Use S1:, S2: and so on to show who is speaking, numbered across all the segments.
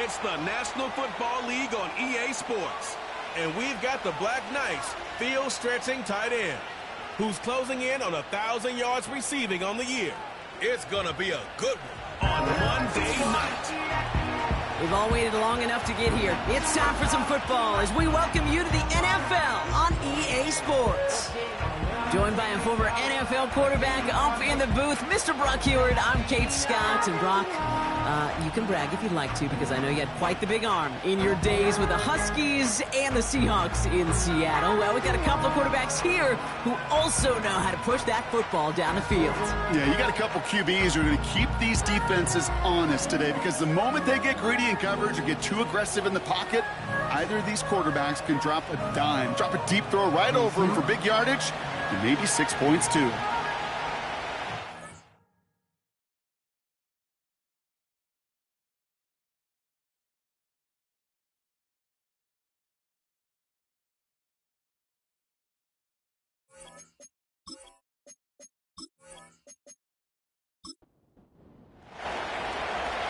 S1: It's the National Football League on EA Sports. And we've got the BlackKnights field-stretching tight end, who's closing in on 1,000 yards receiving on the year. It's going to be a good one on Monday night.
S2: We've all waited long enough to get here. It's time for some football as we welcome you to the NFL on EA Sports. Joined by a former NFL quarterback up in the booth, Mr. Brock Heward. I'm Kate Scott. And Brock, you can brag if you'd like to, because I know you had quite the big arm in your days with the Huskies and the Seahawks in Seattle. Well, we've got a couple of quarterbacks here who also know how to push that football down the field.
S3: Yeah, you got a couple QBs who are going to keep these defenses honest today, because the moment they get greedy in coverage or get too aggressive in the pocket, either of these quarterbacks can drop a dime, drop a deep throw right over them for big yardage, and maybe 6 points too.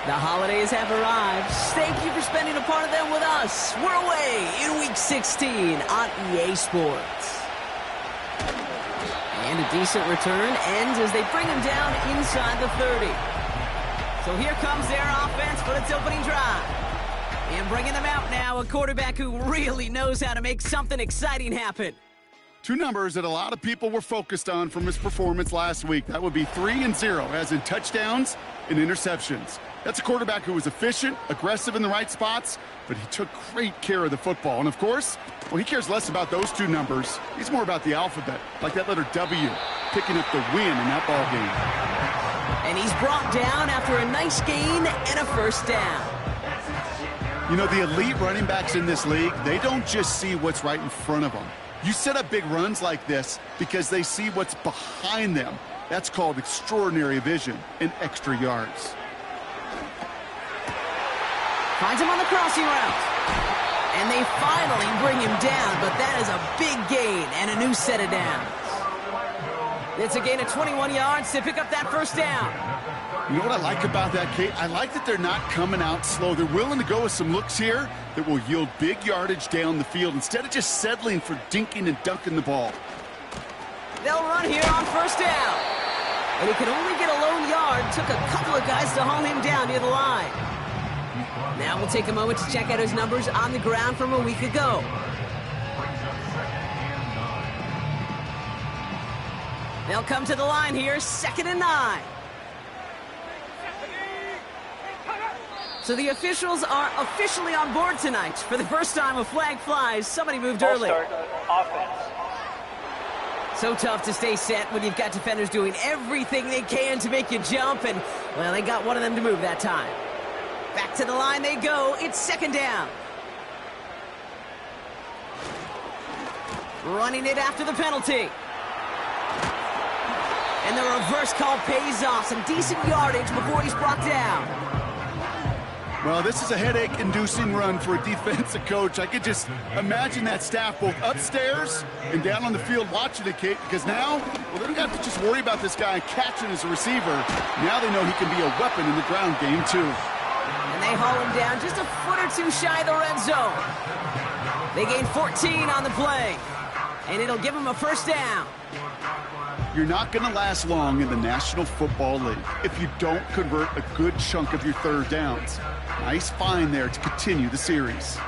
S2: The holidays have arrived. Thank you for spending a part of them with us. We're away in Week 16 on EA Sports. And a decent return ends as they bring him down inside the 30. So here comes their offense for its opening drive. And bringing them out now, a quarterback who really knows how to make something exciting happen.
S3: Two numbers that a lot of people were focused on from his performance last week. That would be 3 and 0, as in touchdowns and interceptions. That's a quarterback who was efficient, aggressive in the right spots, but he took great care of the football. And, of course, well, he cares less about those two numbers. He's more about the alphabet, like that letter W, picking up the win in that ball game.
S2: And he's brought down after a nice gain and a first down.
S3: You know, the elite running backs in this league, they don't just see what's right in front of them. You set up big runs like this because they see what's behind them. That's called extraordinary vision and extra yards.
S2: Finds him on the crossing route. And they finally bring him down, but that is a big gain and a new set of downs. It's a gain of 21 yards to pick up that first down.
S3: You know what I like about that, Kate? I like that they're not coming out slow. They're willing to go with some looks here that will yield big yardage down the field instead of just settling for dinking and dunking the ball.
S2: They'll run here on first down. And he could only get a lone yard. Took a couple of guys to haul him down near the line. Now we'll take a moment to check out his numbers on the ground from a week ago. They'll come to the line here, 2nd and 9. So the officials are officially on board tonight. For the first time, a flag flies. Somebody moved early.
S4: Offense.
S2: So tough to stay set when you've got defenders doing everything they can to make you jump, and, well, they got one of them to move that time. Back to the line they go. It's 2nd down. Running it after the penalty. And the reverse call pays off. Some decent yardage before he's brought down.
S3: Well, this is a headache-inducing run for a defensive coach. I could just imagine that staff both upstairs and down on the field watching it, Kate, because now, well, they don't have to just worry about this guy catching as a receiver. Now they know he can be a weapon in the ground game, too.
S2: And they haul him down just a foot or two shy of the red zone. They gain 14 on the play, and it'll give them a first down.
S3: You're not going to last long in the National Football League if you don't convert a good chunk of your third downs. Nice find there to continue the series.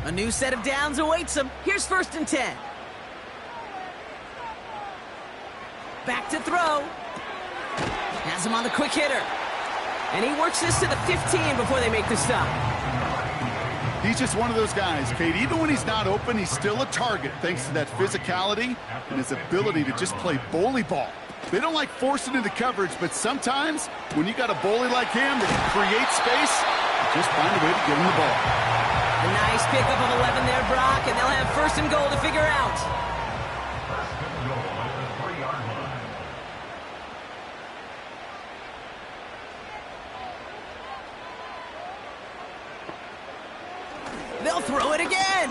S2: A new set of downs awaits them. Here's 1st and 10. Back to throw. Has him on the quick hitter. And he works this to the 15 before they make the stop.
S3: He's just one of those guys, Kate. Even when he's not open, he's still a target thanks to that physicality and his ability to just play bully ball. They don't like forcing into coverage, but sometimes when you got a bully like him that can create space, just find a way to get him the ball.
S2: A nice pickup of 11 there, Brock, and they'll have 1st and goal to figure out. They'll throw it again.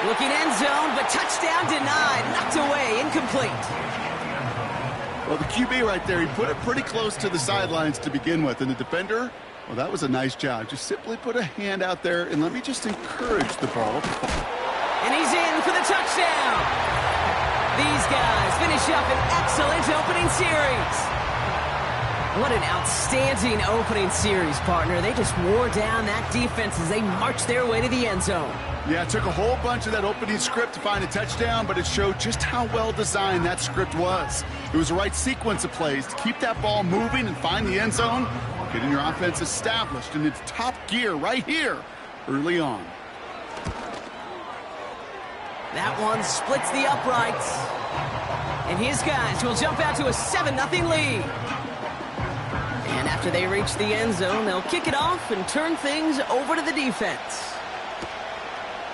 S2: Looking end zone, but touchdown denied. Knocked away, incomplete.
S3: Well, the QB right there, he put it pretty close to the sidelines to begin with, and the defender, Well, that was a nice job. Just simply put a hand out there and let me just encourage the ball to fall.
S2: And he's in for the touchdown. These guys finish up an excellent opening series. What an outstanding opening series, partner. They just wore down that defense as they marched their way to the end zone.
S3: Yeah, it took a whole bunch of that opening script to find a touchdown, but it showed just how well designed that script was. It was the right sequence of plays to keep that ball moving and find the end zone, getting your offense established in its top gear right here early on.
S2: That one splits the uprights. And his guys will jump out to a 7-0 lead. And after they reach the end zone, they'll kick it off and turn things over to the defense.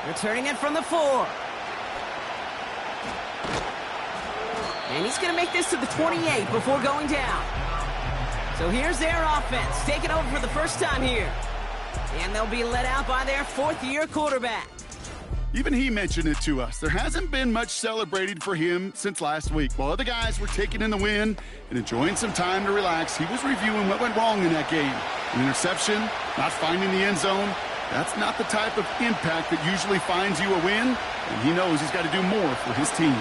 S2: Returning it from the 4. And he's going to make this to the 28 before going down. So here's their offense, taking over for the first time here. And they'll be led out by their fourth-year quarterback.
S3: Even he mentioned it to us. There hasn't been much celebrating for him since last week. While other guys were taking in the win and enjoying some time to relax, he was reviewing what went wrong in that game. An interception, not finding the end zone. That's not the type of impact that usually finds you a win, and he knows he's got to do more for his team.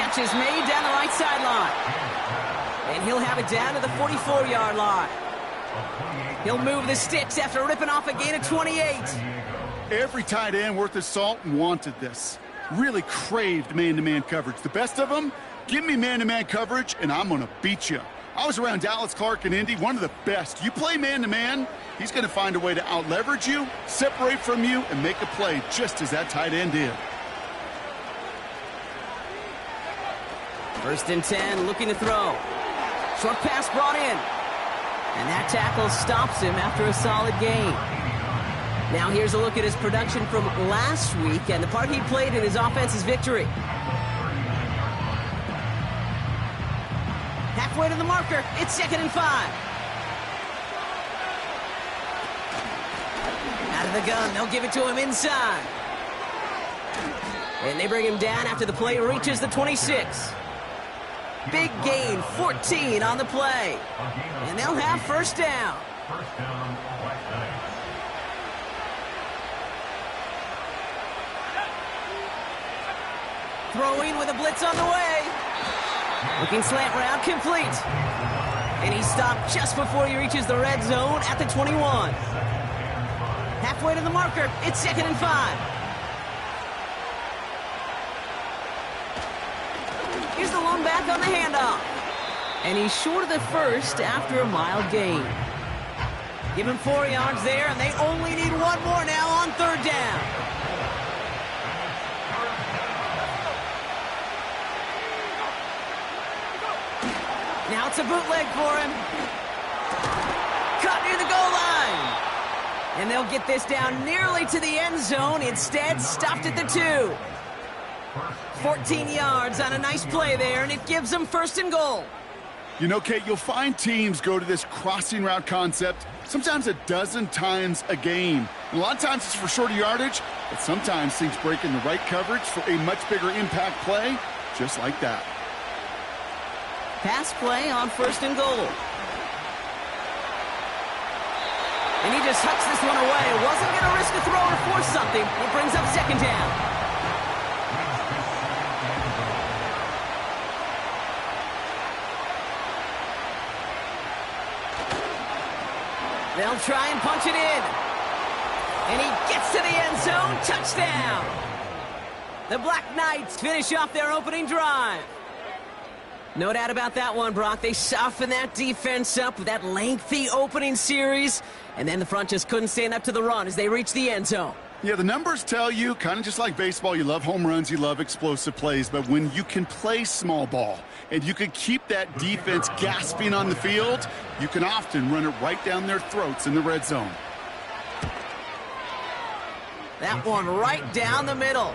S2: Catch is made down the right sideline. And he'll have it down to the 44-yard line. He'll move the sticks after ripping off a gain of 28.
S3: Every tight end worth his salt wanted this. Really craved man-to-man coverage. The best of them, give me man-to-man coverage, and I'm going to beat you. I was around Dallas Clark and Indy, one of the best. You play man-to-man, he's going to find a way to out-leverage you, separate from you, and make a play just as that tight end did.
S2: 1st and 10, looking to throw. Short pass brought in. And that tackle stops him after a solid gain. Now here's a look at his production from last week and the part he played in his offense's victory. Halfway to the marker. It's 2nd and 5. Out of the gun. They'll give it to him inside. And they bring him down after the play reaches the 26. Big gain, 14 on the play. And they'll have first down. Throwing with a blitz on the way. Looking slant route, complete. And he stopped just before he reaches the red zone at the 21. Halfway to the marker, it's 2nd and 5. Here's the lone back on the handoff. And he's short of the first after a mild gain. Give him 4 yards there, and they only need one more now on 3rd down. Now it's a bootleg for him. Caught near the goal line. And they'll get this down nearly to the end zone. Instead, stopped at the 2. 14 yards on a nice play there, and it gives them 1st and goal.
S3: You know, Kate, you'll find teams go to this crossing route concept sometimes a dozen times a game. And a lot of times it's for shorter yardage, but sometimes things break in the right coverage for a much bigger impact play, just like that.
S2: Pass play on 1st and goal. And he just hucks this one away. Wasn't going to risk a throw or force something. It brings up 2nd down. They'll try and punch it in. And he gets to the end zone. Touchdown. The BlackKnights finish off their opening drive. No doubt about that one, Brock. They softened that defense up with that lengthy opening series. And then the front just couldn't stand up to the run as they reached the end zone.
S3: Yeah, the numbers tell you, kind of just like baseball, you love home runs, you love explosive plays. But when you can play small ball and you can keep that defense gasping on the field, you can often run it right down their throats in the red zone.
S2: That one right down the middle.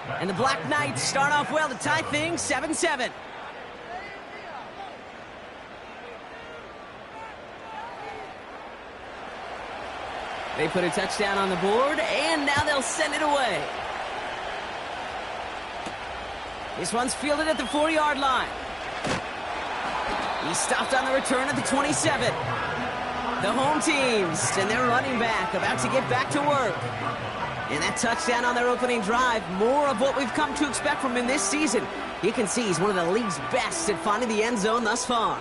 S2: And the BlackKnights start off well to tie things 7-7. They put a touchdown on the board, and now they'll send it away. This one's fielded at the 4-yard line. He stopped on the return at the 27. The home teams and their running back about to get back to work. And that touchdown on their opening drive, more of what we've come to expect from him this season. You can see he's one of the league's best at finding the end zone thus far.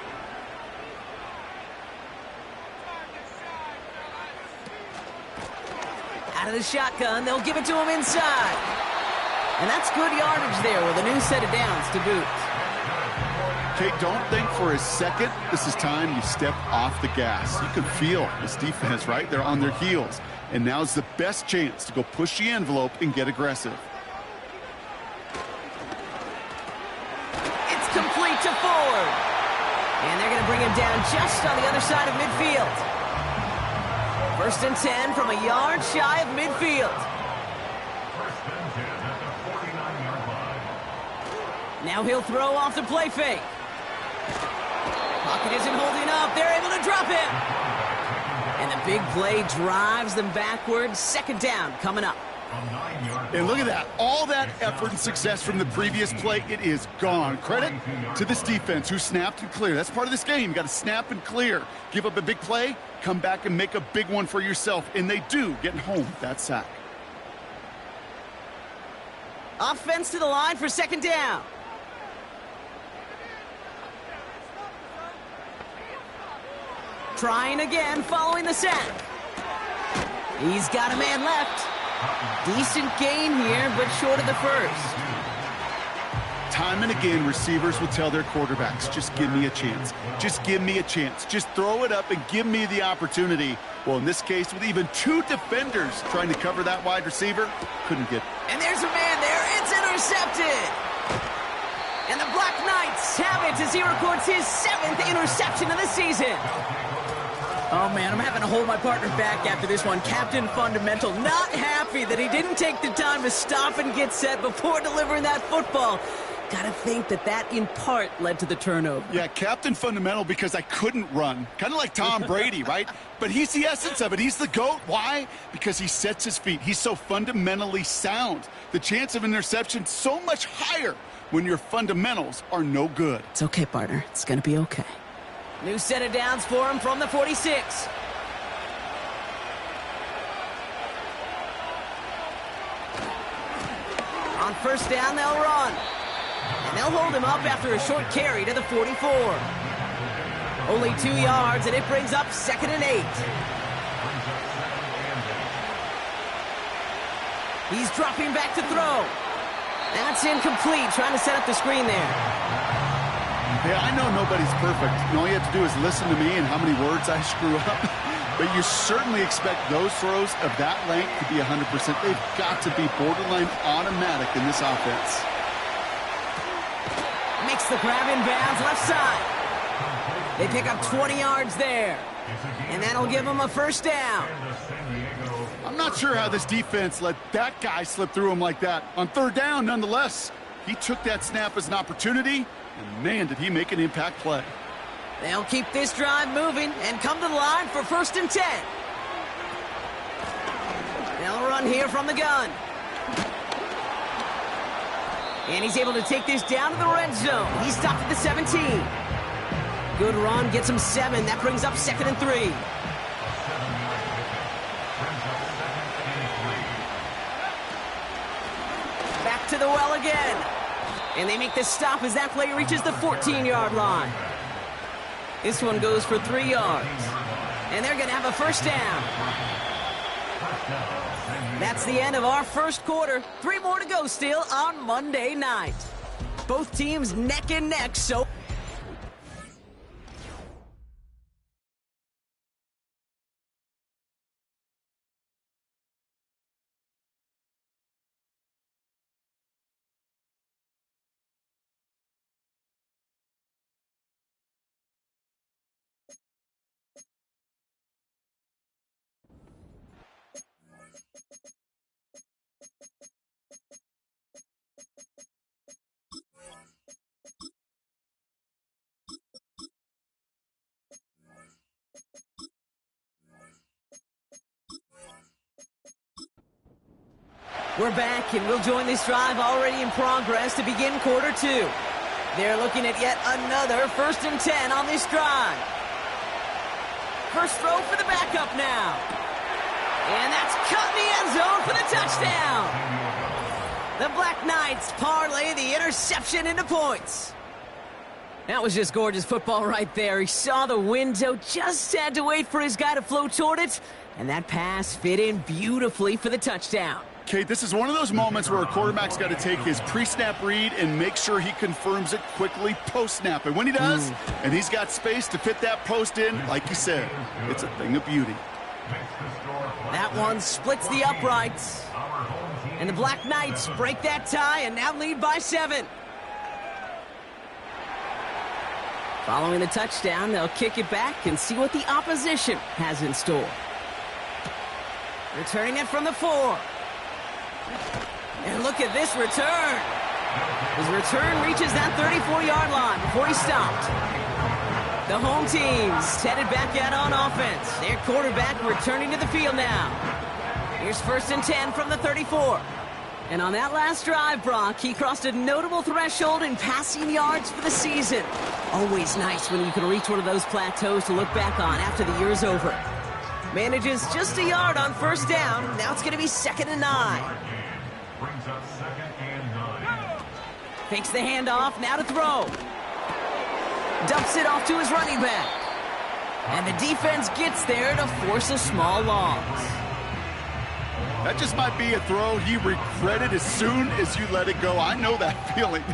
S2: Out of the shotgun, they'll give it to him inside. And that's good yardage there with a new set of downs to boot.
S3: Okay, don't think for a second this is time you step off the gas. You can feel this defense, right? They're on their heels. And now's the best chance to go push the envelope and get aggressive.
S2: It's complete to Ford. And they're going to bring him down just on the other side of midfield. 1st and 10 from a yard shy of midfield. Now he'll throw off the play fake. Pocket isn't holding up. They're able to drop him. And the big play drives them backwards. 2nd down coming up.
S3: And look at that. All that effort and success from the previous play, it is gone. Credit to this defense who snapped and cleared. That's part of this game. You got to snap and clear. Give up a big play, come back and make a big one for yourself. And they do, getting home with that sack.
S2: Offense to the line for 2nd down. Trying again following the sack. He's got a man left. Decent gain here, but short of the first.
S3: Time and again, receivers will tell their quarterbacks, just give me a chance. Just give me a chance. Just throw it up and give me the opportunity. Well, in this case, with even 2 defenders trying to cover that wide receiver, couldn't get.
S2: And there's a man there. It's intercepted. And the BlackKnights have it as he records his 7th interception of the season. Oh, man, I'm having to hold my partner back after this one. Captain Fundamental not happy that he didn't take the time to stop and get set before delivering that football. Gotta think that in part led to the turnover.
S3: Yeah, Captain Fundamental because I couldn't run. Kind of like Tom Brady, right? But he's the essence of it. He's the GOAT. Why? Because he sets his feet. He's so fundamentally sound. The chance of interception so much higher when your fundamentals are no good.
S2: It's okay, partner. It's gonna be okay. New set of downs for him from the 46. On 1st down, they'll run. And they'll hold him up after a short carry to the 44. Only 2 yards, and it brings up 2nd and 8. He's dropping back to throw. That's incomplete, trying to set up the screen there.
S3: Hey, I know nobody's perfect. And all you have to do is listen to me and how many words I screw up. But you certainly expect those throws of that length to be 100%. They've got to be borderline automatic in this offense.
S2: Makes the grab in bounds left side. They pick up 20 yards there. And that'll give them a 1st down.
S3: I'm not sure how this defense let that guy slip through him like that. On 3rd down, nonetheless, he took that snap as an opportunity. And man, did he make an impact play.
S2: They'll keep this drive moving and come to the line for 1st and 10. They'll run here from the gun. And he's able to take this down to the red zone. He's stopped at the 17. Good run, gets him 7. That brings up 2nd and 3. Back to the well again. And they make the stop as that play reaches the 14-yard line. This one goes for 3 yards. And they're going to have a 1st down. That's the end of our 1st quarter. 3 more to go still on Monday night. Both teams neck and neck, so... We're back, and we'll join this drive already in progress to begin quarter 2. They're looking at yet another 1st and 10 on this drive. First throw for the backup now. And that's caught in the end zone for the touchdown. The Black Knights parlay the interception into points. That was just gorgeous football right there. He saw the window, just had to wait for his guy to flow toward it, and that pass fit in beautifully for the touchdown.
S3: Kate, this is one of those moments where a quarterback's got to take his pre-snap read and make sure he confirms it quickly post-snap. And when he does, and he's got space to fit that post in, like you said, it's a thing of beauty.
S2: That one splits the uprights. And the Black Knights break that tie and now lead by 7. Following the touchdown, they'll kick it back and see what the opposition has in store. Returning it from the 4. And look at this return. His return reaches that 34-yard line before he stopped. The home team's headed back out on offense. Their quarterback returning to the field now. Here's 1st and 10 from the 34. And on that last drive, Brock, he crossed a notable threshold in passing yards for the season. Always nice when you can reach one of those plateaus to look back on after the year's over. Manages just a yard on 1st down. Now it's going to be 2nd and 9.
S4: Brings up 2nd and 9.
S2: Fakes the handoff, now to throw. Dumps it off to his running back. And the defense gets there to force a small loss.
S3: That just might be a throw he regretted as soon as you let it go. I know that feeling.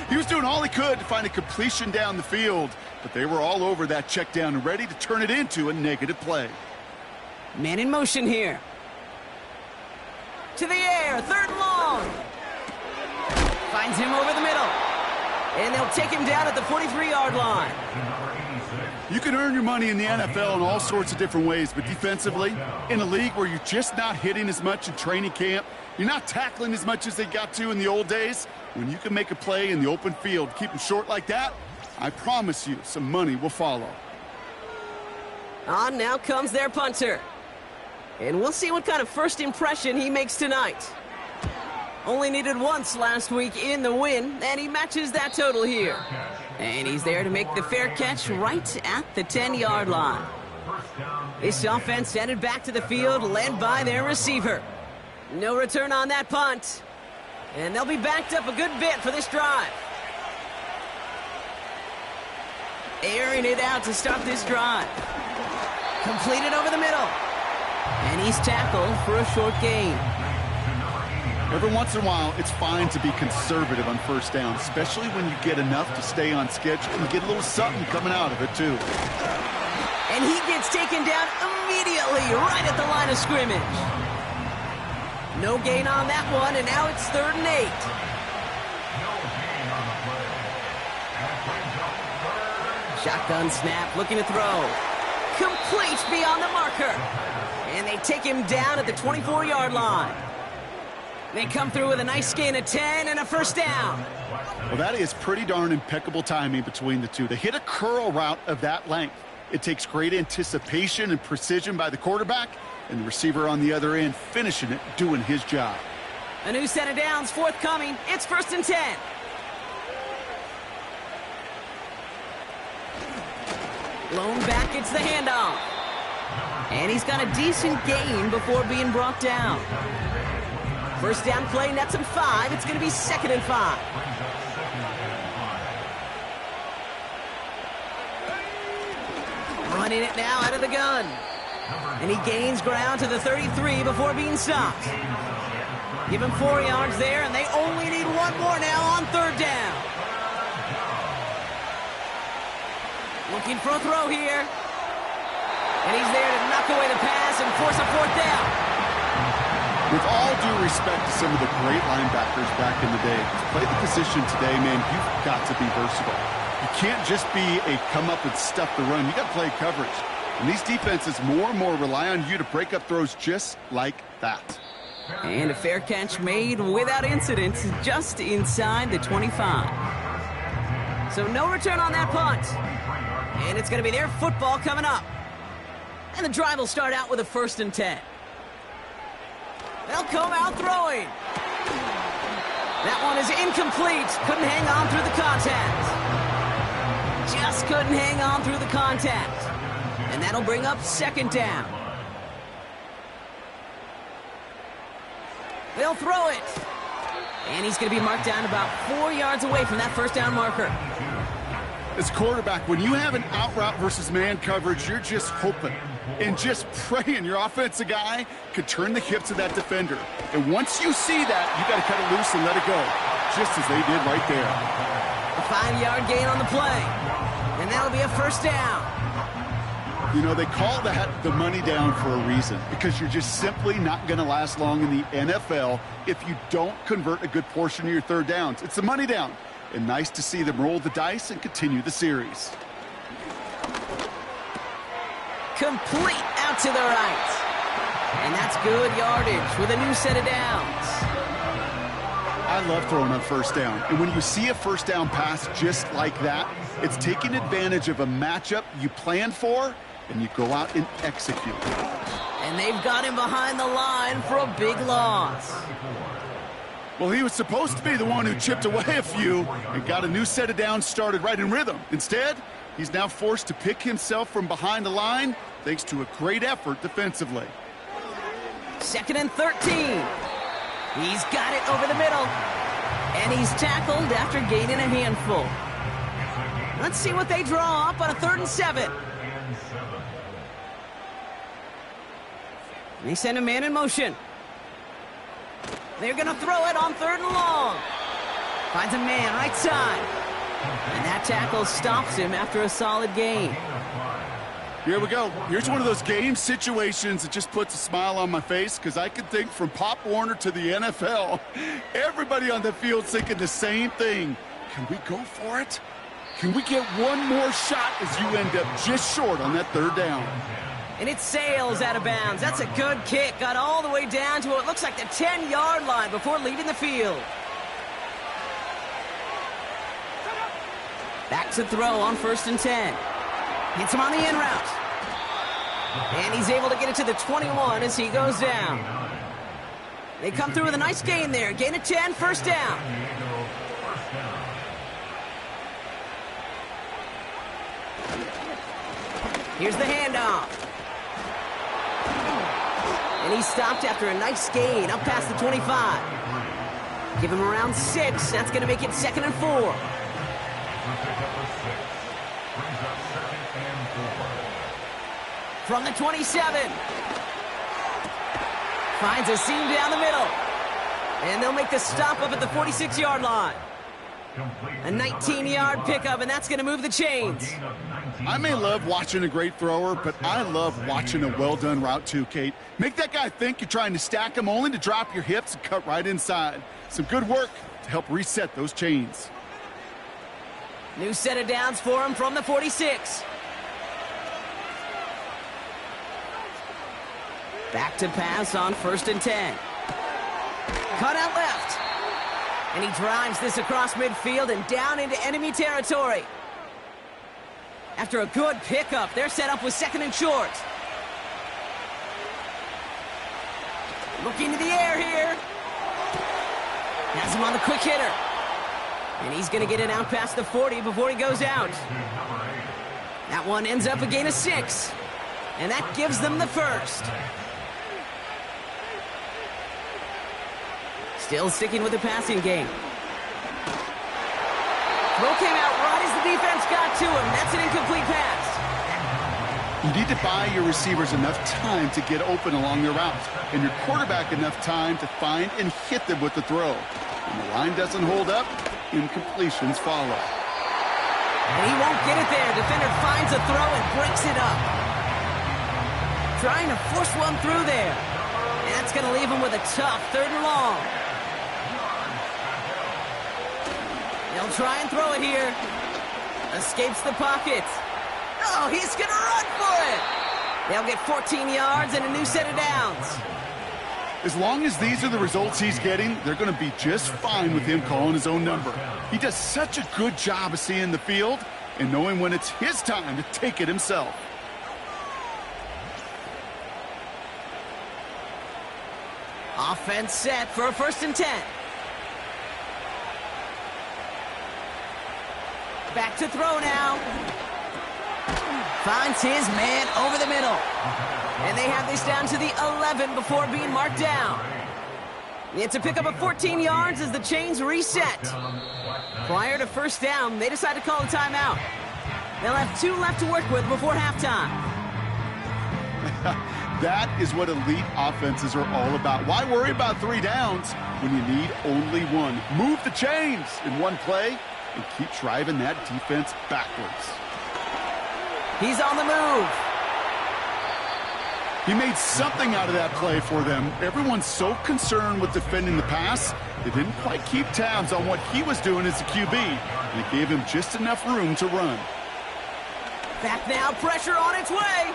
S3: He was doing all he could to find a completion down the field, but they were all over that check down and ready to turn it into a negative play.
S2: Man in motion here. To the air, 3rd and long. Finds him over the middle. And they'll take him down at the 43-yard line.
S3: You can earn your money in the NFL in all sorts of different ways, but defensively, in a league where you're just not hitting as much in training camp, you're not tackling as much as they got to in the old days, when you can make a play in the open field, keep them short like that, I promise you some money will follow.
S2: On now comes their punter. And we'll see what kind of first impression he makes tonight. Only needed once last week in the win, and he matches that total here. And he's there to make the fair catch right at the 10-yard line. This offense headed back to the field, led by their receiver. No return on that punt. And they'll be backed up a good bit for this drive. Airing it out to start this drive. Completed over the middle. And he's tackled for a short gain.
S3: Every once in a while, it's fine to be conservative on 1st down, especially when you get enough to stay on schedule and get a little something coming out of it, too.
S2: And he gets taken down immediately right at the line of scrimmage. No gain on that one, and now it's 3rd and 8. Shotgun snap, looking to throw. Complete beyond the marker. And they take him down at the 24-yard line. They come through with a nice gain of 10 and a 1st down.
S3: Well, that is pretty darn impeccable timing between the two. To hit a curl route of that length, it takes great anticipation and precision by the quarterback, and the receiver on the other end finishing it, doing his job.
S2: A new set of downs forthcoming. It's 1st and 10. Blown back, it's the handoff. And he's got a decent gain before being brought down. 1st down play, nets him 5. It's going to be 2nd and 5. Running it now out of the gun. And he gains ground to the 33 before being stopped. Give him 4 yards there, and they only need 1 more now on 3rd down. Looking for a throw here. And he's there to knock away the pass and force a 4th down.
S3: With all due respect to some of the great linebackers back in the day, to play the position today, man, you've got to be versatile. You can't just be a come up and stuff the run. You got to play coverage. And these defenses more and more rely on you to break up throws just like that.
S2: And a fair catch made without incident, just inside the 25. So no return on that punt. And it's going to be their football coming up. And the drive will start out with a 1st and 10. They'll come out throwing. That one is incomplete. Couldn't hang on through the contact. Just couldn't hang on through the contact. And that'll bring up second down. They'll throw it. And he's going to be marked down about 4 yards away from that first down marker.
S3: As quarterback, when you have an out route versus man coverage, you're just hoping and just praying your offensive guy could turn the hips of that defender. And once you see that, you got to cut it loose and let it go, just as they did right there.
S2: A 5-yard gain on the play. And that'll be a first down.
S3: You know, they call that the money down for a reason, because you're just simply not going to last long in the NFL if you don't convert a good portion of your third downs. It's the money down. And nice to see them roll the dice and continue the series.
S2: Complete out to the right. And that's good yardage with a new set of downs.
S3: I love throwing on first down. And when you see a first down pass just like that, it's taking advantage of a matchup you planned for, and you go out and execute.
S2: And they've got him behind the line for a big loss.
S3: Well, he was supposed to be the one who chipped away a few and got a new set of downs started right in rhythm. Instead, he's now forced to pick himself from behind the line thanks to a great effort defensively.
S2: 2nd and 13. He's got it over the middle. And he's tackled after gaining a handful. Let's see what they draw up on a 3rd and 7. They send a man in motion. They're going to throw it on 3rd and long. Finds a man right side. And that tackle stops him after a solid gain.
S3: Here we go. Here's one of those game situations that just puts a smile on my face, because I can think from Pop Warner to the NFL, everybody on the field thinking the same thing. Can we go for it? Can we get one more shot as you end up just short on that 3rd down?
S2: And it sails out of bounds. That's a good kick. Got all the way down to what looks like the 10-yard line before leaving the field. Back to throw on 1st and 10. Hits him on the in route. And he's able to get it to the 21 as he goes down. They come through with a nice gain there. Gain of 10, first down. Here's the handoff. And he stopped after a nice gain up past the 25. Give him around 6. That's going to make it 2nd and 4. From the 27. Finds a seam down the middle. And they'll make the stop up at the 46-yard line. A 19-yard pickup, and that's going to move the chains.
S3: I may love watching a great thrower, but I love watching a well-done route too, Kate. Make that guy think you're trying to stack him only to drop your hips and cut right inside. Some good work to help reset those chains.
S2: New set of downs for him from the 46. Back to pass on 1st and 10. Cut out left. And he drives this across midfield and down into enemy territory. After a good pickup, they're set up with 2nd and short. Looking to the air here. Has him on the quick hitter. And he's going to get it out past the 40 before he goes out. That one ends up a gain of 6. And that gives them the first. Still sticking with the passing game. Throw came out right as the defense got to him. That's an incomplete pass.
S3: You need to buy your receivers enough time to get open along their route, and your quarterback enough time to find and hit them with the throw. When the line doesn't hold up, incompletions follow.
S2: And he won't get it there. Defender finds a throw and breaks it up. Trying to force one through there. And that's going to leave him with a tough 3rd and long. They'll try and throw it here. Escapes the pocket. Oh, he's going to run for it. They'll get 14 yards and a new set of downs.
S3: As long as these are the results he's getting, they're going to be just fine with him calling his own number. He does such a good job of seeing the field and knowing when it's his time to take it himself.
S2: Offense set for a 1st and 10. Back to throw now. Finds his man over the middle. And they have this down to the 11 before being marked down. It's a pickup of 14 yards as the chains reset. Prior to first down, they decide to call a timeout. They'll have 2 left to work with before halftime.
S3: That is what elite offenses are all about. Why worry about 3 downs when you need only 1? Move the chains in one play and keep driving that defense backwards.
S2: He's on the move.
S3: He made something out of that play for them. Everyone's so concerned with defending the pass, they didn't quite keep tabs on what he was doing as a QB, and it gave him just enough room to run.
S2: Back now, pressure on its way.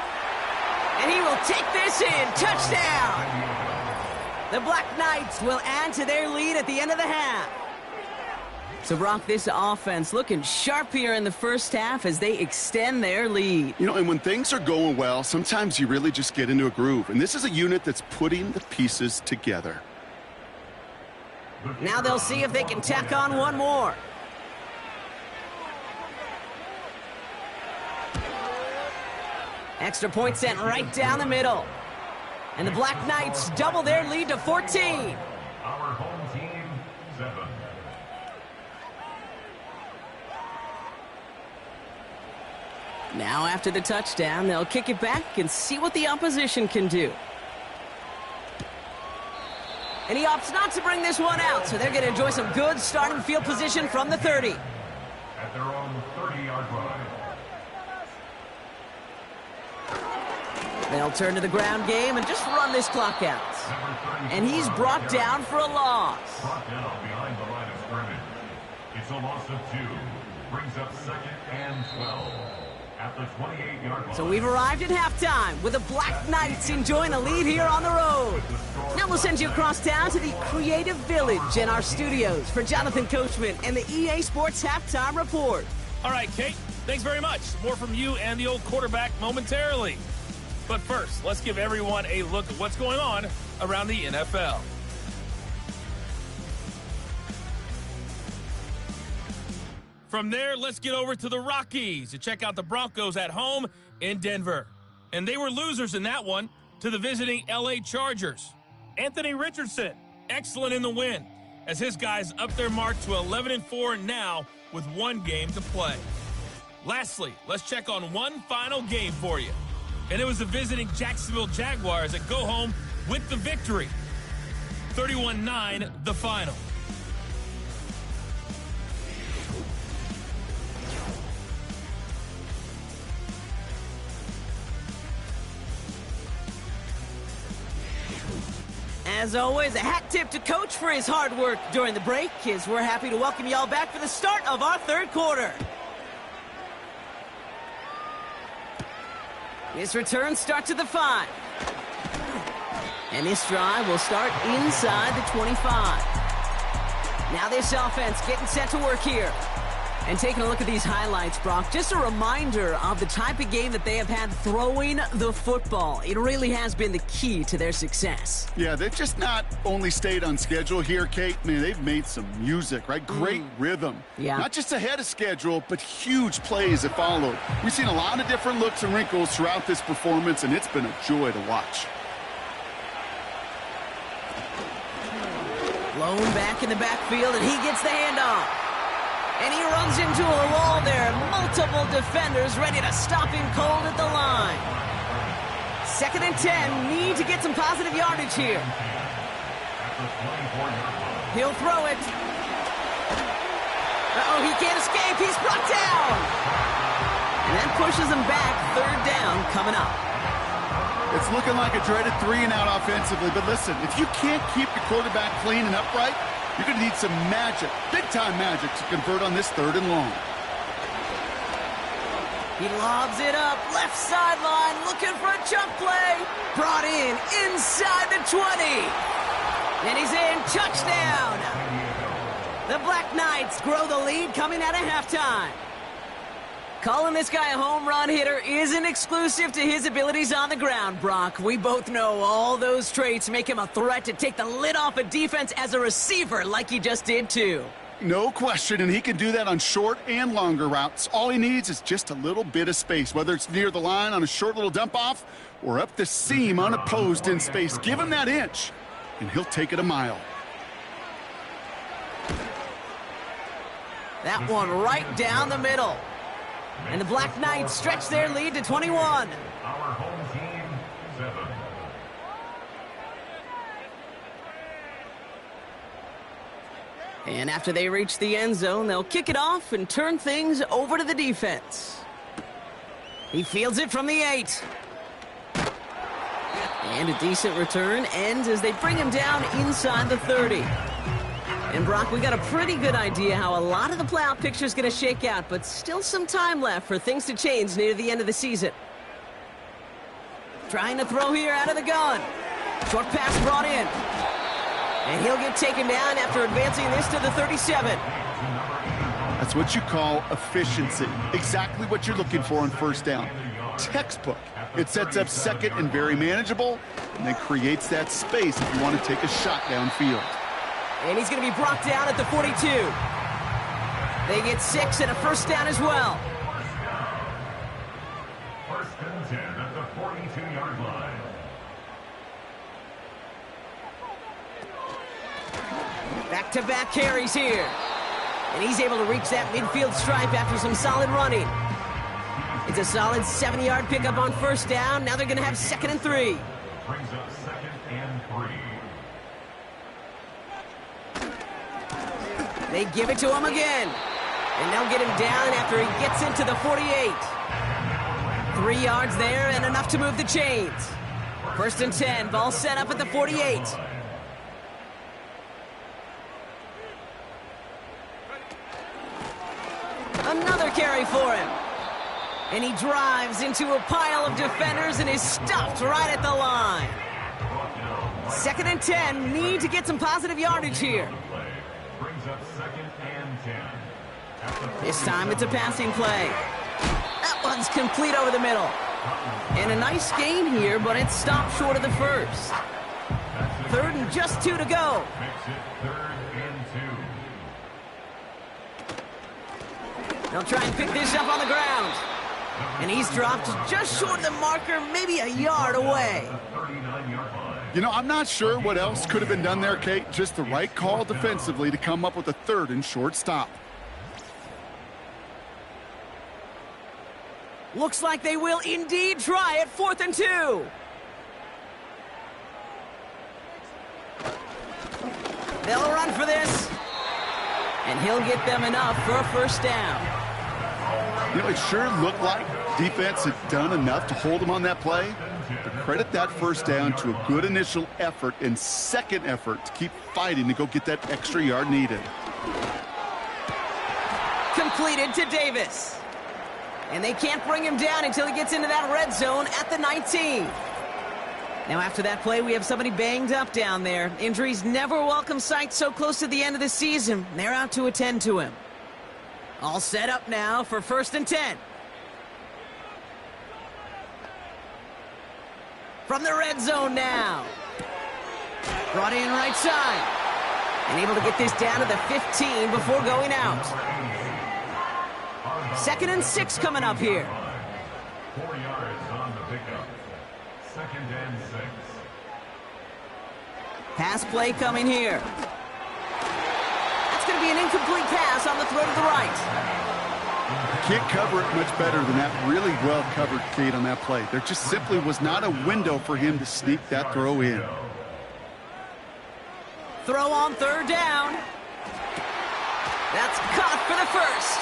S2: And he will take this in. Touchdown! The Black Knights will add to their lead at the end of the half. So, Brock, this offense looking sharp here in the first half as they extend their lead.
S3: You know, and when things are going well, sometimes you really just get into a groove. And this is a unit that's putting the pieces together.
S2: Now they'll see if they can tack on one more. Extra point sent right down the middle. And the Black Knights double their lead to 14.
S4: Our home team, 7.
S2: Now after the touchdown, they'll kick it back and see what the opposition can do. And he opts not to bring this one out, so they're going to enjoy some good starting field position from the 30.
S4: At their own 30-yard line.
S2: They'll turn to the ground game and just run this clock out. And he's brought down for a loss.
S4: Brought down behind the line of scrimmage. It's a loss of 2. Brings up 2nd and 12. At the 28-yard line.
S2: So we've arrived at halftime with the Black Knights enjoying a lead here on the road. Now we'll send you across town to the Creative Village in our studios for Jonathan Coachman and the EA Sports Halftime Report.
S5: All right, Kate, thanks very much. More from you and the old quarterback momentarily. But first, let's give everyone a look at what's going on around the NFL. From there, let's get over to the Rockies to check out the Broncos at home in Denver. And they were losers in that one to the visiting LA Chargers. Anthony Richardson, excellent in the win, as his guys up their mark to 11-4 now with 1 game to play. Lastly, let's check on one final game for you. And it was the visiting Jacksonville Jaguars that go home with the victory. 31-9, the final.
S2: As always, a hat tip to Coach for his hard work during the break, as we're happy to welcome y'all back for the start of our 3rd quarter. This return starts at the 5. And this drive will start inside the 25. Now this offense getting set to work here. And taking a look at these highlights, Brock, just a reminder of the type of game that they have had throwing the football. It really has been the key to their success.
S3: Yeah, they've just not only stayed on schedule here, Kate. Man, they've made some music, right? Great rhythm.
S2: Yeah.
S3: Not just ahead of schedule, but huge plays that followed. We've seen a lot of different looks and wrinkles throughout this performance, and it's been a joy to watch.
S2: Blown back in the backfield, and he gets the handoff. And he runs into a wall there. Multiple defenders ready to stop him cold at the line. 2nd and 10. Need to get some positive yardage here. He'll throw it. Uh-oh, he can't escape. He's brought down. And that pushes him back. 3rd down coming up.
S3: It's looking like a dreaded 3-and-out offensively. But listen, if you can't keep your quarterback clean and upright, you're going to need some magic, big-time magic, to convert on this 3rd and long.
S2: He lobs it up, left sideline, looking for a chunk play. Brought in inside the 20. And he's in, touchdown. The Black Knights grow the lead coming out of halftime. Calling this guy a home run hitter isn't exclusive to his abilities on the ground, Brock. We both know all those traits make him a threat to take the lid off a defense as a receiver like he just did too.
S3: No question, and he can do that on short and longer routes. All he needs is just a little bit of space, whether it's near the line on a short little dump-off or up the seam unopposed in space. Give him that inch, and he'll take it a mile.
S2: That one right down the middle. And the Black Knights stretch their lead to 21.
S4: Our home team, 7.
S2: And after they reach the end zone, they'll kick it off and turn things over to the defense. He fields it from the 8. And a decent return ends as they bring him down inside the 30. And Brock, we got a pretty good idea how a lot of the playoff picture is going to shake out, but still some time left for things to change near the end of the season. Trying to throw here out of the gun. Short pass brought in. And he'll get taken down after advancing this to the 37.
S3: That's what you call efficiency. Exactly what you're looking for on first down. Textbook. It sets up second and very manageable, and then creates that space if you want to take a shot downfield.
S2: And he's going to be brought down at the 42. They get 6 and a first down as well.
S4: First and 10 at the 42-yard line.
S2: Back-to-back carries here. And he's able to reach that midfield stripe after some solid running. It's a solid 7-yard pickup on first down. Now they're going to have 2nd and 3.
S4: Brings up 2nd and 3.
S2: They give it to him again. And they'll get him down after he gets into the 48. 3 yards there and enough to move the chains. First and 10, ball set up at the 48. Another carry for him. And he drives into a pile of defenders and is stopped right at the line. 2nd and 10, need to get some positive yardage here.
S4: Brings up 2nd and 10.
S2: This time it's a passing play. That one's complete over the middle. And a nice gain here, but it's stopped short of the first. 3rd and just 2 to go.
S4: Makes it 3rd and 2.
S2: They'll try and pick this up on the ground. And he's dropped just short of the marker, maybe a yard away.
S4: 39-yard line.
S3: You know, I'm not sure what else could have been done there, Kate. Just the right call defensively to come up with a 3rd and short stop.
S2: Looks like they will indeed try it. 4th and 2. They'll run for this. And he'll get them enough for a first down.
S3: You know, it sure looked like defense had done enough to hold him on that play. But credit that first down to a good initial effort and second effort to keep fighting to go get that extra yard needed.
S2: Completed to Davis. And they can't bring him down until he gets into that red zone at the 19. Now after that play, we have somebody banged up down there. Injuries never a welcome sight so close to the end of the season. They're out to attend to him. All set up now for 1st and 10. From the red zone now. Brought in right side. And able to get this down to the 15 before going out. 2nd and 6 coming up here.
S4: 4 yards on the pickup. 2nd and 6.
S2: Pass play coming here. That's going to be an incomplete pass on the throw to the right.
S3: Can't cover it much better than that. Really well covered, Kate, on that play. There just simply was not a window for him to sneak that throw in.
S2: Throw on 3rd down. That's caught for the first.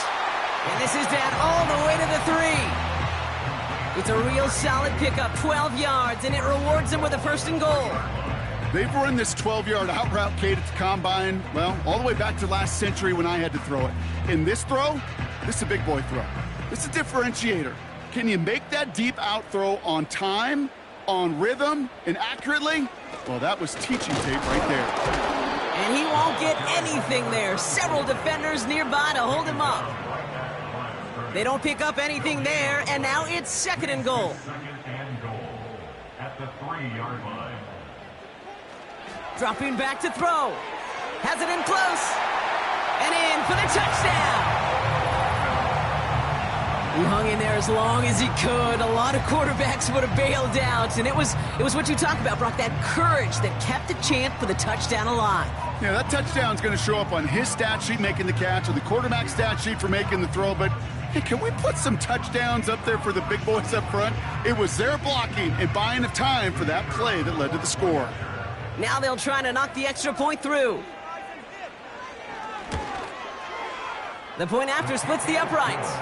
S2: And this is down all the way to the 3. It's a real solid pickup, 12 yards, and it rewards them with a 1st and goal.
S3: They've run this 12-yard out route, Kate, at the combine, well, all the way back to last century when I had to throw it. In this throw, this is a big boy throw. This is a differentiator. Can you make that deep out throw on time, on rhythm, and accurately? Well, that was teaching tape right there.
S2: And he won't get anything there. Several defenders nearby to hold him up. They don't pick up anything there, and now it's 2nd and goal.
S4: 2nd and goal at the 3-yard line.
S2: Dropping back to throw. Has it in close. And in for the touchdown. He hung in there as long as he could. A lot of quarterbacks would have bailed out. And it was what you talk about, Brock, that courage that kept the chant for the touchdown alive.
S3: Yeah, that touchdown's going to show up on his stat sheet making the catch or the quarterback stat sheet for making the throw. But hey, can we put some touchdowns up there for the big boys up front? It was their blocking and buying of time for that play that led to the score.
S2: Now they'll try to knock the extra point through. The point after splits the uprights.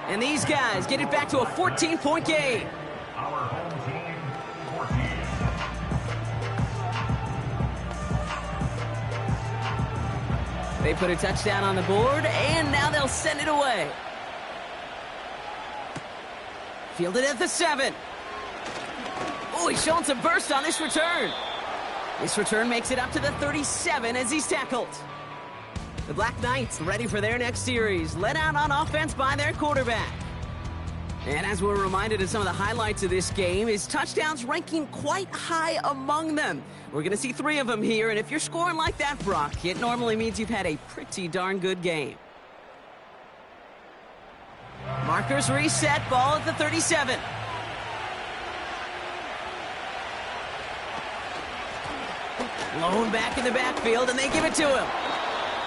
S2: And these guys get it back to a 14-point game.
S4: Our home team, 14.
S2: They put a touchdown on the board, and now they'll send it away. Fielded at the 7. Oh, he's showing some burst on this return. This return makes it up to the 37 as he's tackled. The Black Knights ready for their next series, led out on offense by their quarterback. And as we're reminded of some of the highlights of this game, his touchdowns ranking quite high among them. We're going to see 3 of them here, and if you're scoring like that, Brock, it normally means you've had a pretty darn good game. Markers reset, ball at the 37. Lone back in the backfield, and they give it to him.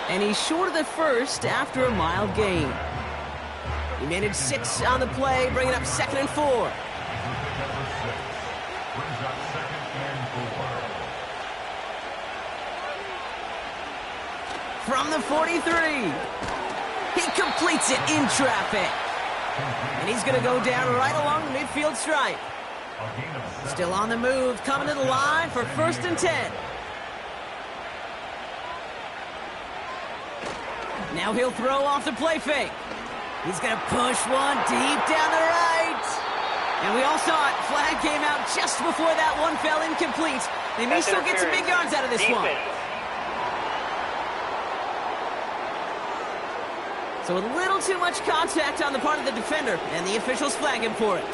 S2: And he's short of the first after a mild gain. He managed 6 on the play, bringing up 2nd and 4.
S4: Brings up 2nd and 4.
S2: From the 43. He completes it in traffic. And he's going to go down right along the midfield stripe. Still on the move, coming to the line for 1st and 10. Now he'll throw off the play fake. He's going to push one deep down the right. And we all saw it. Flag came out just before that one fell incomplete. They may still get some big yards out of this one. So a little too much contact on the part of the defender, and the officials flag him for it.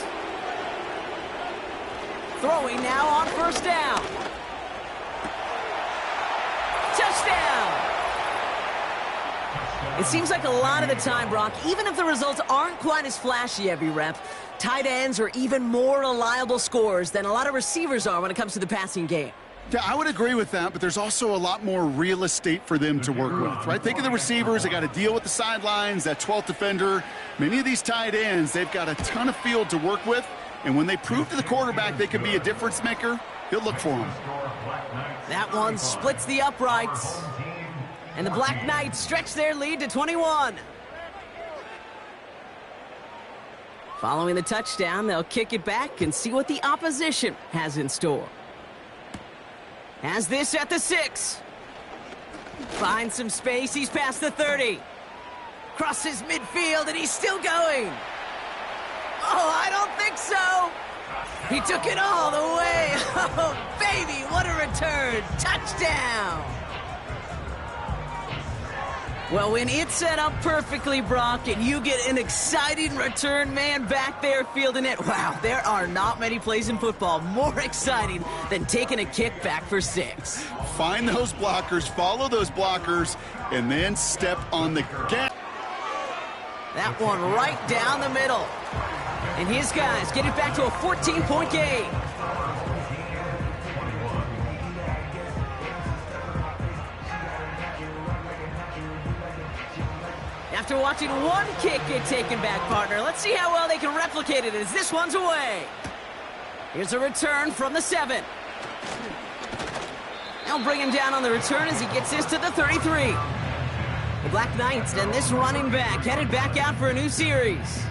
S2: Throwing now on 1st down. Touchdown! It seems like a lot of the time, Brock, even if the results aren't quite as flashy every rep, tight ends are even more reliable scorers than a lot of receivers are when it comes to the passing game.
S3: Yeah, I would agree with that, but there's also a lot more real estate for them to work with, right? Think of the receivers. They got to deal with the sidelines, that 12th defender. Many of these tight ends, they've got a ton of field to work with, and when they prove to the quarterback they can be a difference maker, he'll look for them.
S2: That one splits the uprights. And the Black Knights stretch their lead to 21. Following the touchdown, they'll kick it back and see what the opposition has in store. Has this at the 6. Finds some space, he's past the 30. Crosses midfield, and he's still going. Oh, I don't think so. He took it all the way. Oh, baby, what a return. Touchdown. Well, when it's set up perfectly, Brock, and you get an exciting return man back there fielding it, wow, there are not many plays in football more exciting than taking a kick back for 6.
S3: Find those blockers, follow those blockers, and then step on the gas.
S2: That one right down the middle. And his guys get it back to a 14-point game. After watching one kick get taken back, partner, let's see how well they can replicate it as this one's away. Here's a return from the 7. They'll bring him down on the return as he gets this to the 33. The Black Knights and this running back headed back out for a new series.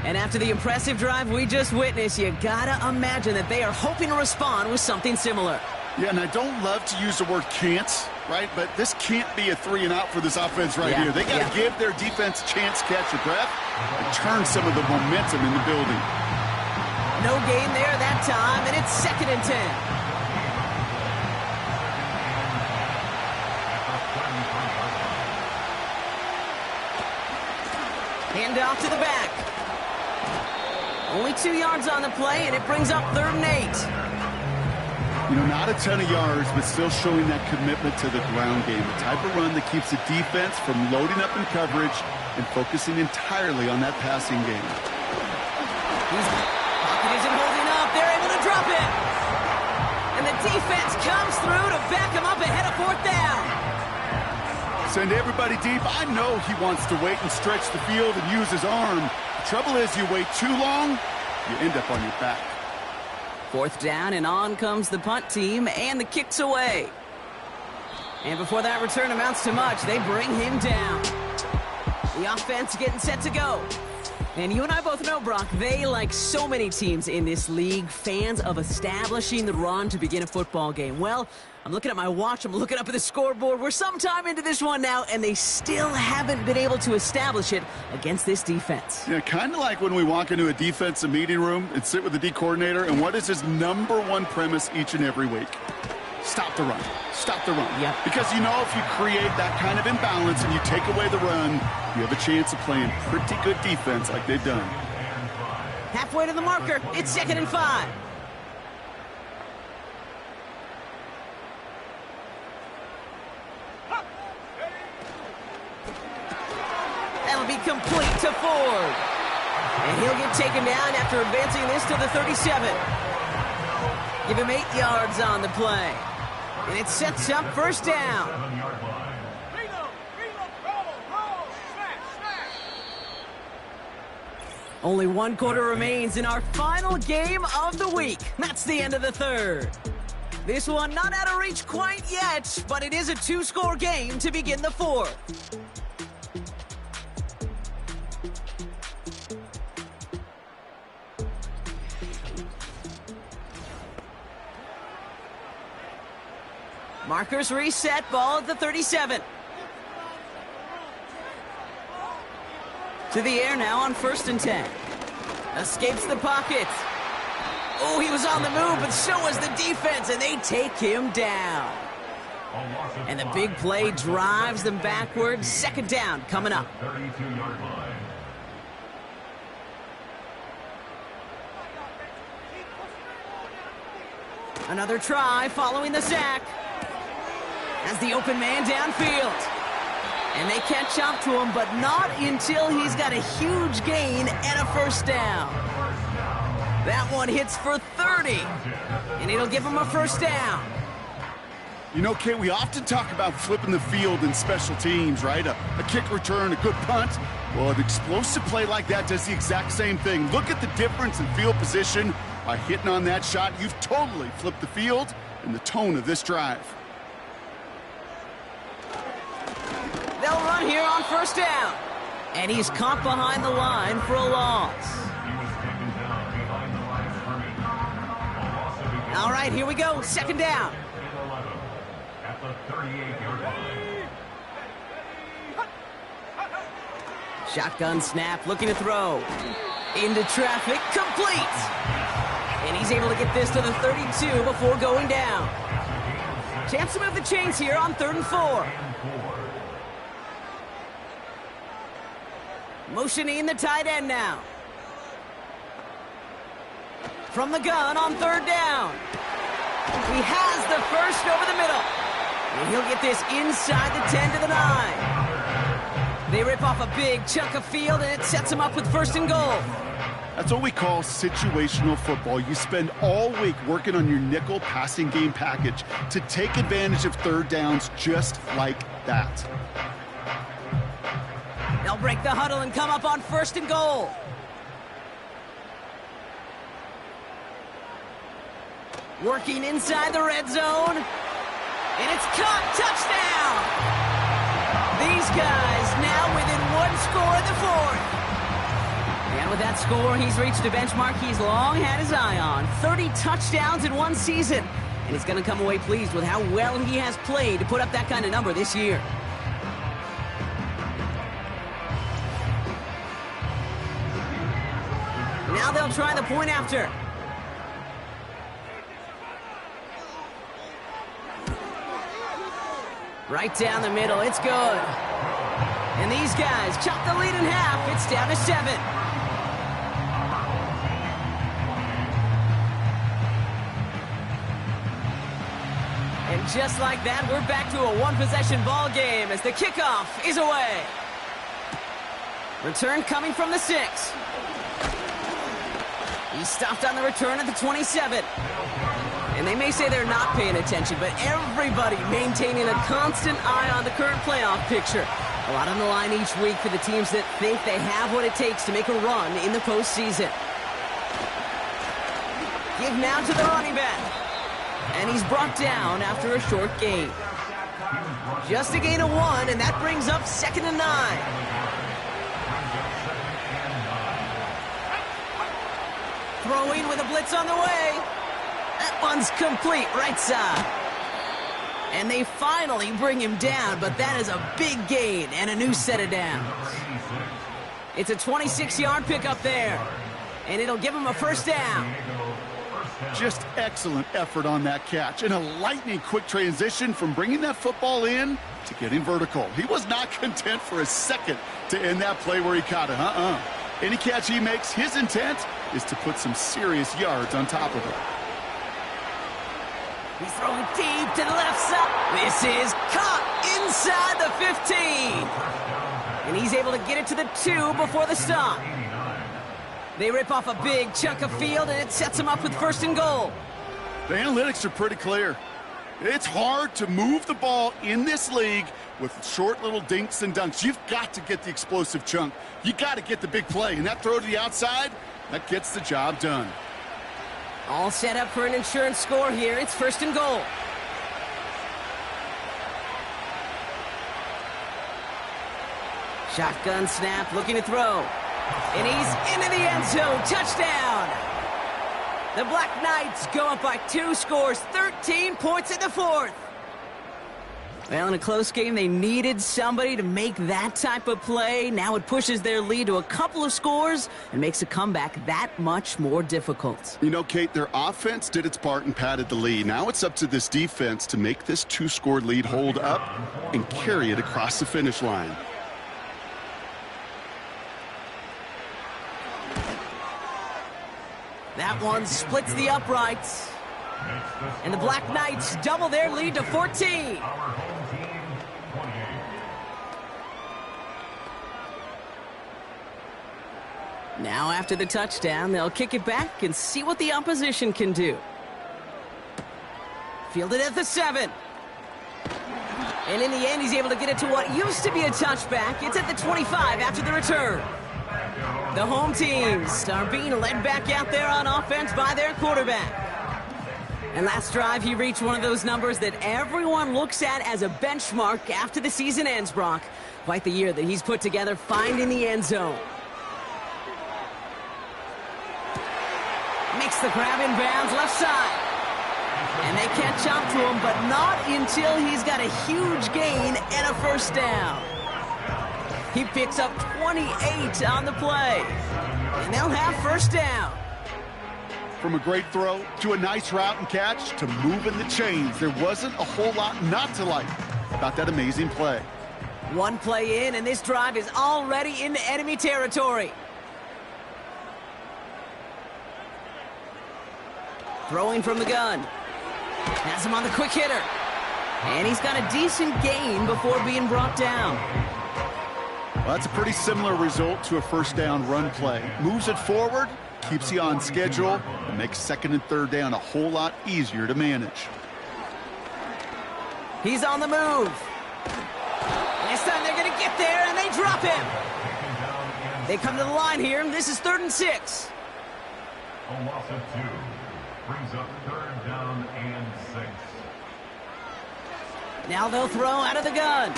S2: And after the impressive drive we just witnessed, you gotta imagine that they are hoping to respond with something similar.
S3: Yeah, and I don't love to use the word can't, right? But this can't be a 3 and out for this offense right here. They got to give their defense a chance to catch their breath and turn some of the momentum in the building.
S2: No gain there that time, and it's 2nd and 10. Hand off to the back. Only 2 yards on the play, and it brings up 3rd and 8.
S3: You know, not a ton of yards, but still showing that commitment to the ground game. The type of run that keeps the defense from loading up in coverage and focusing entirely on that passing game.
S2: Pocket isn't holding up. They're able to drop it. And the defense comes through to back him up ahead of 4th down.
S3: Send everybody deep. I know he wants to wait and stretch the field and use his arm. The trouble is, you wait too long, you end up on your back.
S2: 4th down, and on comes the punt team, and the kick's away. And before that return amounts to much, they bring him down. The offense getting set to go. And you and I both know, Brock, they, like so many teams in this league, fans of establishing the run to begin a football game. Well, I'm looking at my watch, I'm looking up at the scoreboard. We're sometime into this one now, and they still haven't been able to establish it against this defense.
S3: Yeah, kind of like when we walk into a defensive meeting room and sit with the D coordinator, and what is his #1 premise each and every week? Stop the run. Stop the run.
S2: Yep.
S3: Because you know if you create that kind of imbalance and you take away the run, you have a chance of playing pretty good defense like they've done.
S2: Halfway to the marker, it's 2nd and 5. That'll be complete to Ford. And he'll get taken down after advancing this to the 37. Give him 8 yards on the play. And it sets up 1st down. Only 1 quarter remains in our final game of the week. That's the end of the 3rd. This one not out of reach quite yet, but it is a 2-score game to begin the 4th. Markers reset, ball at the 37. To the air now on 1st and 10. Escapes the pocket. Oh, he was on the move, but so was the defense, and they take him down. And the big play drives them backwards. 2nd down coming up.
S4: 32-yard line.
S2: Another try following the sack. As the open man downfield. And they catch up to him, but not until he's got a huge gain and a 1st down. That one hits for 30, and it'll give him a 1st down.
S3: You know, Kate, we often talk about flipping the field in special teams, right? A kick return, a good punt. Well, an explosive play like that does the exact same thing. Look at the difference in field position. By hitting on that shot, you've totally flipped the field and the tone of this drive.
S2: They'll run here on 1st down. And he's caught behind the line for a loss. All right, here we go. 2nd down.
S4: At the 38-yard line.
S2: Shotgun snap, looking to throw. Into traffic, complete. And he's able to get this to the 32 before going down. Chance to move the chains here on 3rd and 4. Motioning the tight end now. From the gun on 3rd down. He has the 1st over the middle. And he'll get this inside the 10 to the 9. They rip off a big chunk of field, and it sets him up with 1st and goal.
S3: That's what we call situational football. You spend all week working on your nickel passing game package to take advantage of 3rd downs just like that.
S2: They'll break the huddle and come up on 1st and goal. Working inside the red zone. And it's caught. Touchdown! These guys now within 1 score in the 4th. And with that score, he's reached a benchmark he's long had his eye on. 30 touchdowns in 1 season. And he's going to come away pleased with how well he has played to put up that kind of number this year. Now they'll try the point after. Right down the middle, it's good. And these guys chop the lead in half. It's down to 7. just like that, we're back to a one-possession ball game as the kickoff is away. Return coming from the 6. He's stopped on the return at the 27. And they may say they're not paying attention, but everybody maintaining a constant eye on the current playoff picture. A lot on the line each week for the teams that think they have what it takes to make a run in the postseason. Give now to the running back. And he's brought down after a short gain. Just a gain of 1, and that brings up 2nd and 9. Throwing with a blitz on the way. That one's complete, right side. And they finally bring him down, but that is a big gain and a new set of downs. It's a 26-yard pickup there, and it'll give him a first down.
S3: Just excellent effort on that catch, and a lightning quick transition from bringing that football in to getting vertical. He was not content for a second to end that play where he caught it. Any catch he makes, his intent is to put some serious yards on top of it.
S2: He's throwing deep to the left side. This is caught inside the 15. And he's able to get it to the 2 before the stop. They rip off a big chunk of field, and it sets them up with 1st and goal.
S3: The analytics are pretty clear. It's hard to move the ball in this league with short little dinks and dunks. You've got to get the explosive chunk. You got to get the big play, and that throw to the outside, that gets the job done.
S2: All set up for an insurance score here. It's 1st and goal. Shotgun snap, looking to throw. And he's into the end zone. Touchdown! The Black Knights go up by 2 scores, 13 points in the 4th. Well, in a close game, they needed somebody to make that type of play. Now it pushes their lead to a couple of scores and makes a comeback that much more difficult.
S3: You know, Kate, their offense did its part and padded the lead. Now it's up to this defense to make this 2-score lead hold up and carry it across the finish line.
S2: That one splits the uprights. And the Black Knights double their lead to 14. Now after the touchdown, they'll kick it back and see what the opposition can do. Fielded at the 7. And in the end, he's able to get it to what used to be a touchback. It's at the 25 after the return. The home teams are being led back out there on offense by their quarterback. And last drive, he reached one of those numbers that everyone looks at as a benchmark after the season ends, Brock. Quite the year that he's put together, finding the end zone. Makes the grab in bounds left side. And they catch up to him, but not until he's got a huge gain and a first down. He picks up 28 on the play. And they'll have first down.
S3: From a great throw to a nice route and catch to moving the chains, there wasn't a whole lot not to like about that amazing play.
S2: One play in, and this drive is already into enemy territory. Throwing from the gun. Has him on the quick hitter. And he's got a decent gain before being brought down.
S3: Well, that's a pretty similar result to a first down run play. Moves it forward, keeps you on schedule, and makes 2nd and 3rd down a whole lot easier to manage.
S2: He's on the move. This time they're going to get there, and they drop him. They come to the line here, and this is 3rd and 6.
S4: A loss of 2 brings up 3rd down and 6.
S2: Now they'll throw out of the gun.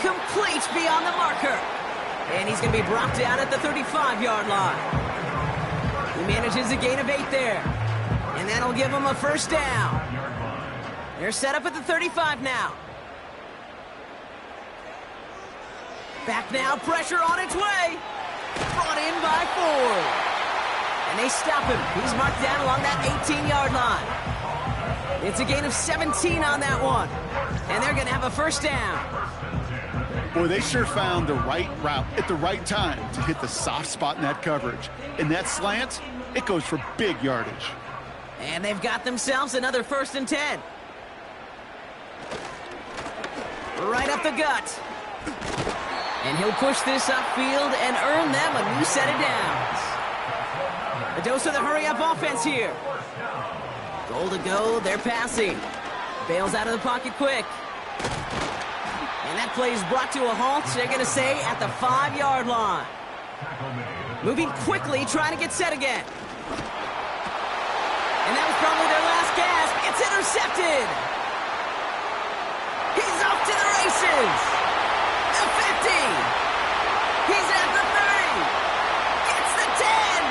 S2: Complete beyond the marker. And he's going to be brought down at the 35-yard line. He manages a gain of 8 there. And that'll give him a first down. They're set up at the 35 now. Back now, pressure on its way. Brought in by Ford. And they stop him. He's marked down along that 18-yard line. It's a gain of 17 on that one. And they're going to have a first down.
S3: Boy, they sure found the right route at the right time to hit the soft spot in that coverage. And that slant, it goes for big yardage.
S2: And they've got themselves another 1st and 10. right up the gut. And he'll push this upfield and earn them a new set of downs. A dose of the hurry-up offense here. Goal to go, they're passing. Bails out of the pocket quick. And that play is brought to a halt, they're going to say, at the 5-yard line. Moving quickly, trying to get set again. And that was probably their last gasp. It's intercepted. He's off to the races. The 50. He's at the 30. Gets the 10.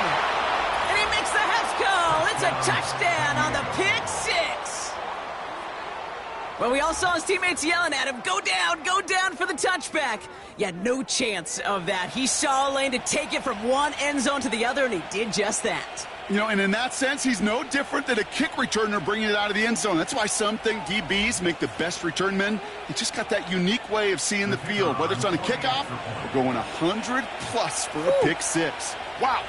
S2: And he makes the Hefs call. It's a touchdown on the pick six. Well, we all saw his teammates yelling at him, go down for the touchback. Yeah, no chance of that. He saw a lane to take it from one end zone to the other, and he did just that.
S3: You know, and in that sense, he's no different than a kick returner bringing it out of the end zone. That's why some think DBs make the best return men. They just got that unique way of seeing the field, whether it's on a kickoff or going 100+ for a pick six. Wow.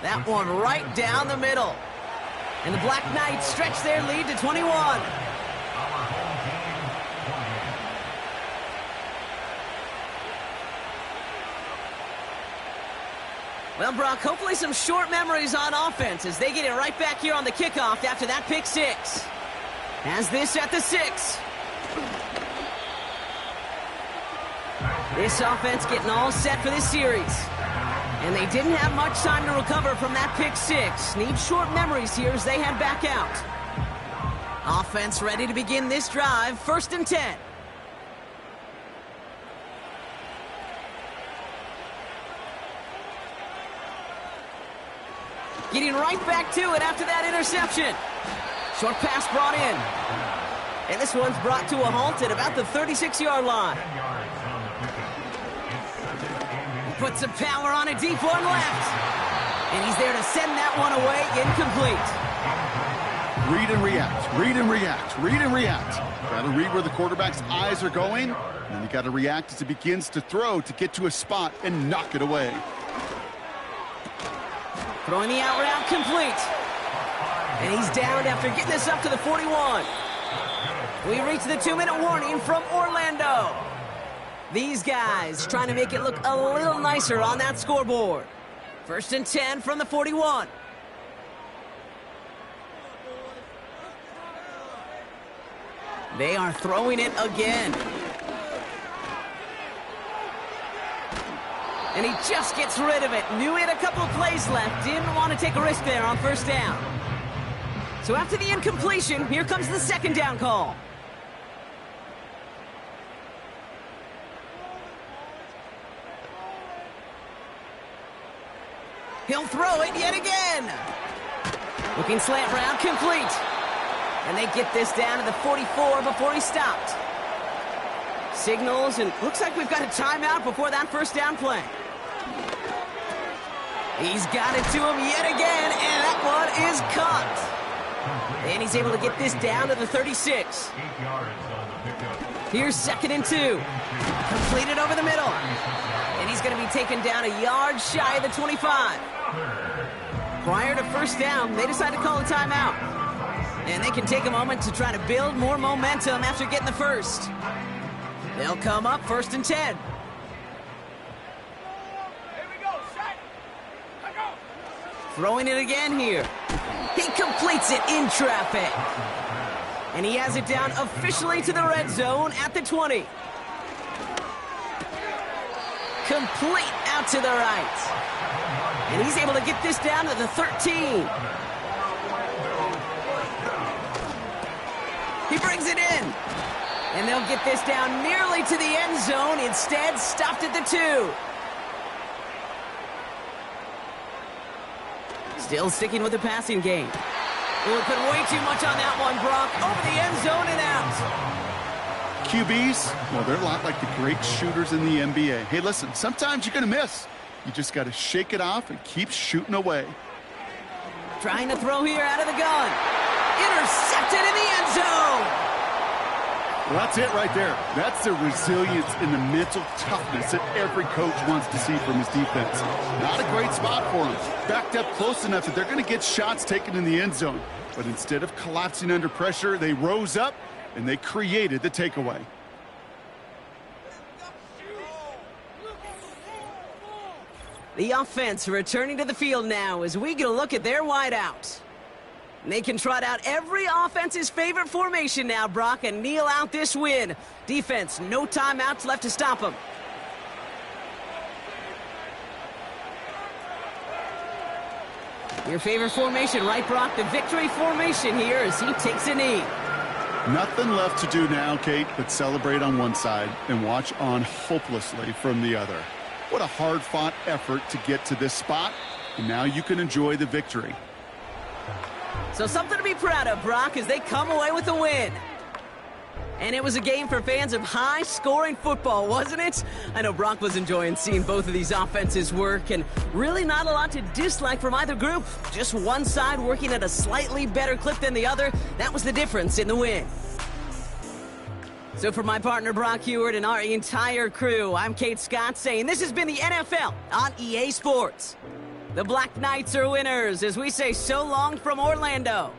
S2: That one right down the middle. And the Black Knights stretch their lead to 21. Well, Brock, hopefully some short memories on offense as they get it right back here on the kickoff after that pick six. Has this at the 6. This offense getting all set for this series. And they didn't have much time to recover from that pick six. Need short memories here as they head back out. Offense ready to begin this drive. 1st and 10. Getting right back to it after that interception. Short pass brought in. And this one's brought to a halt at about the 36-yard line. Put some power on it, deep one left. And he's there to send that one away, incomplete.
S3: Read and react, read and react, read and react. Got to read where the quarterback's eyes are going, and then you got to react as he begins to throw to get to a spot and knock it away.
S2: Throwing the out route complete. And he's down after getting this up to the 41. We reach the 2-minute warning from Orlando. These guys trying to make it look a little nicer on that scoreboard. 1st and 10 from the 41. They are throwing it again. And he just gets rid of it. Knew he had a couple of plays left. Didn't want to take a risk there on 1st down. So after the incompletion, here comes the 2nd down call. He'll throw it yet again. Looking slant route, complete. And they get this down to the 44 before he stopped. Signals, and looks like we've got a timeout before that 1st down play. He's got it to him yet again, and that one is caught. And he's able to get this down to the 36. Here's 2nd and 2. Completed over the middle. And he's going to be taken down a yard shy of the 25. Prior to 1st down, they decide to call a timeout. And they can take a moment to try to build more momentum after getting the first. They'll come up 1st and 10. Throwing it again here. He completes it in traffic. And he has it down officially to the red zone at the 20. Complete out to the right. And he's able to get this down to the 13. He brings it in. And they'll get this down nearly to the end zone. Instead, stopped at the 2. Still sticking with the passing game. We'll put way too much on that one, Brock. Over the end zone and out.
S3: QBs, well, they're a lot like the great shooters in the NBA. Hey, listen, sometimes you're going to miss. You just got to shake it off and keep shooting away.
S2: Trying to throw here out of the gun. Intercepted in the end zone.
S3: Well, that's it right there. That's the resilience and the mental toughness that every coach wants to see from his defense. Not a great spot for him. Backed up close enough that they're going to get shots taken in the end zone. But instead of collapsing under pressure, they rose up and they created the takeaway.
S2: The offense returning to the field now as we get a look at their wideout. They can trot out every offense's favorite formation now, Brock, and kneel out this win. Defense, no timeouts left to stop them. Your favorite formation, right, Brock? The victory formation here as he takes a knee.
S3: Nothing left to do now, Kate, but celebrate on one side and watch on hopelessly from the other. What a hard-fought effort to get to this spot, and now you can enjoy the victory.
S2: So something to be proud of, Brock, as they come away with a win. And it was a game for fans of high-scoring football, wasn't it? I know Brock was enjoying seeing both of these offenses work, and really not a lot to dislike from either group. Just one side working at a slightly better clip than the other. That was the difference in the win. So for my partner Brock Heward and our entire crew, I'm Kate Scott saying this has been the NFL on EA Sports. The Black Knights are winners as we say so long from Orlando.